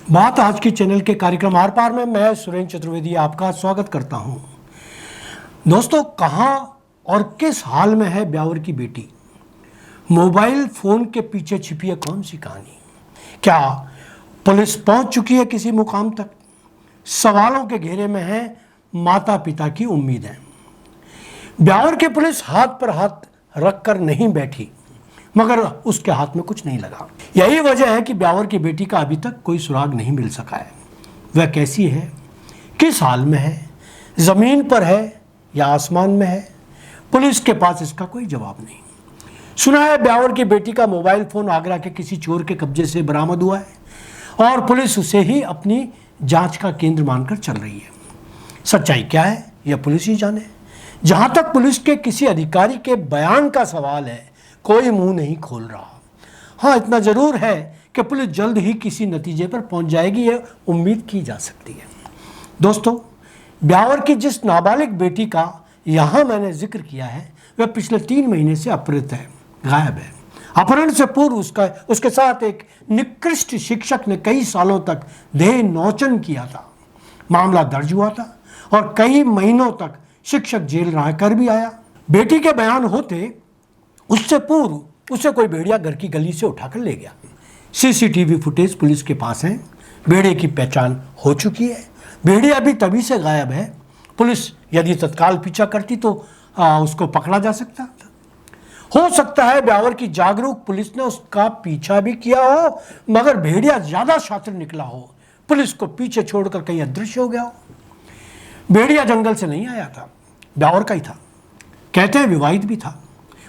बात आज की चैनल के कार्यक्रम आर पार में मैं सुरेंद्र चतुर्वेदी आपका स्वागत करता हूं। दोस्तों, कहां और किस हाल में है ब्यावर की बेटी? मोबाइल फोन के पीछे छिपी है कौन सी कहानी? क्या पुलिस पहुंच चुकी है किसी मुकाम तक? सवालों के घेरे में है माता पिता की उम्मीदें। ब्यावर की पुलिस हाथ पर हाथ रखकर नहीं बैठी, मगर उसके हाथ में कुछ नहीं लगा। यही वजह है कि ब्यावर की बेटी का अभी तक कोई सुराग नहीं मिल सका है। वह कैसी है, किस हाल में है, जमीन पर है या आसमान में है, पुलिस के पास इसका कोई जवाब नहीं। सुना है ब्यावर की बेटी का मोबाइल फोन आगरा के किसी चोर के कब्जे से बरामद हुआ है और पुलिस उसे ही अपनी जांच का केंद्र मानकर चल रही है। सच्चाई क्या है यह पुलिस ही जाने। जहां तक पुलिस के किसी अधिकारी के बयान का सवाल है, कोई मुंह नहीं खोल रहा। हाँ, इतना जरूर है कि पुलिस जल्द ही किसी नतीजे पर पहुंच जाएगी, यह उम्मीद की जा सकती है। दोस्तों, ब्यावर की जिस नाबालिग बेटी का यहाँ मैंने जिक्र किया है, वह पिछले 3 महीने से अपहृत है, गायब है। अपहरण से पूर्व उसके साथ एक निकृष्ट शिक्षक ने कई सालों तक देह नौचन किया था। मामला दर्ज हुआ था और कई महीनों तक शिक्षक जेल रहा कर भी आया। बेटी के बयान होते उससे पूर्व उसे कोई भेड़िया घर की गली से उठाकर ले गया। सीसीटीवी फुटेज पुलिस के पास है। भेड़िए की पहचान हो चुकी है। भेड़िया भी तभी से गायब है। पुलिस यदि तत्काल पीछा करती तो उसको पकड़ा जा सकता था। हो सकता है ब्यावर की जागरूक पुलिस ने उसका पीछा भी किया हो, मगर भेड़िया ज्यादा शातिर निकला हो, पुलिस को पीछे छोड़कर कहीं अदृश्य हो गया हो। भेड़िया जंगल से नहीं आया था, ब्यावर का ही था। कहते हैं विवाहित भी था,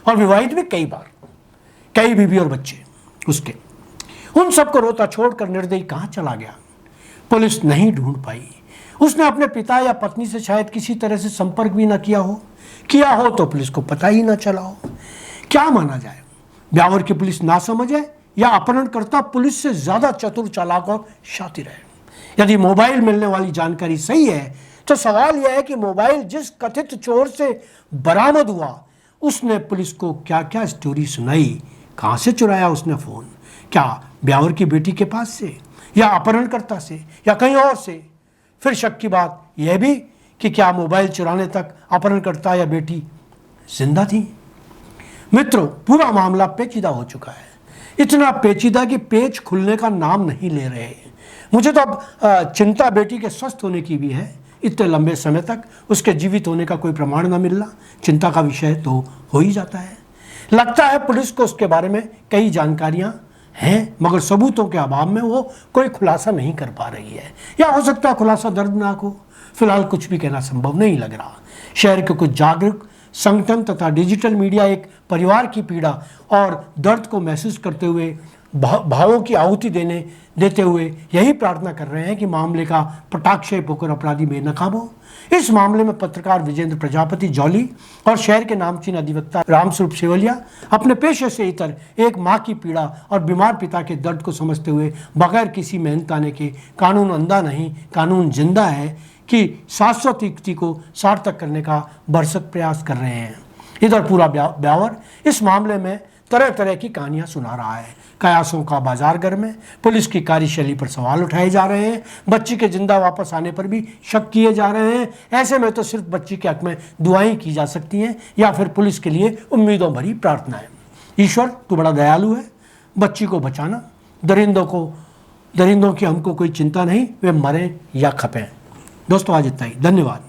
और विवाहित भी कई बार, कई बीवी और बच्चे उसके। उन सबको रोता छोड़कर निर्दयी कहां चला गया, पुलिस नहीं ढूंढ पाई। उसने अपने पिता या पत्नी से शायद किसी तरह से संपर्क भी ना किया हो तो पुलिस को पता ही ना चला हो। क्या माना जाए, ब्यावर की पुलिस ना समझ है या अपहरणकर्ता पुलिस से ज्यादा चतुर, चालाक और शातिर है? यदि मोबाइल मिलने वाली जानकारी सही है तो सवाल यह है कि मोबाइल जिस कथित चोर से बरामद हुआ, उसने पुलिस को क्या क्या स्टोरी सुनाई। कहां से चुराया उसने फोन? क्या ब्यावर की बेटी के पास से, या अपहरणकर्ता से, या कहीं और से? फिर शक की बात यह भी कि क्या मोबाइल चुराने तक अपहरणकर्ता या बेटी जिंदा थी? मित्रों, पूरा मामला पेचीदा हो चुका है। इतना पेचीदा कि पेच खुलने का नाम नहीं ले रहे। मुझे तो अब चिंता बेटी के स्वस्थ होने की भी है। इतने लंबे समय तक उसके जीवित होने का कोई प्रमाण न मिलना चिंता का विषय तो हो ही जाता है। लगता है पुलिस को उसके बारे में कई जानकारियां हैं, मगर सबूतों के अभाव में वो कोई खुलासा नहीं कर पा रही है, या हो सकता है खुलासा दर्दनाक हो। फिलहाल कुछ भी कहना संभव नहीं लग रहा। शहर के कुछ जागरूक संगठन तथा डिजिटल मीडिया एक परिवार की पीड़ा और दर्द को महसूस करते हुए, भावों की आहुति देते हुए यही प्रार्थना कर रहे हैं कि मामले का पटाक्षेप होकर अपराधी बेनकाब हो। इस मामले में पत्रकार विजेंद्र प्रजापति जौली और शहर के नामचीन अधिवक्ता रामस्वरूप सेवलिया अपने पेशे से इतर एक मां की पीड़ा और बीमार पिता के दर्द को समझते हुए बगैर किसी मेहनताने के कानून अंधा नहीं, कानून जिंदा है कि शाश्वत युक्ति को सार्थक करने का भरसक प्रयास कर रहे हैं। इधर पूरा ब्यावर इस मामले में तरह तरह की कहानियां सुना रहा है। कयासों का बाजार घर में पुलिस की कार्यशैली पर सवाल उठाए जा रहे हैं। बच्ची के जिंदा वापस आने पर भी शक किए जा रहे हैं। ऐसे में तो सिर्फ बच्ची के हक में दुआएं की जा सकती हैं या फिर पुलिस के लिए उम्मीदों भरी प्रार्थनाएं। ईश्वर, तू बड़ा दयालु है, बच्ची को बचाना। दरिंदों की हमको कोई चिंता नहीं, वे मरें या खपें। दोस्तों, आज इतना ही। धन्यवाद।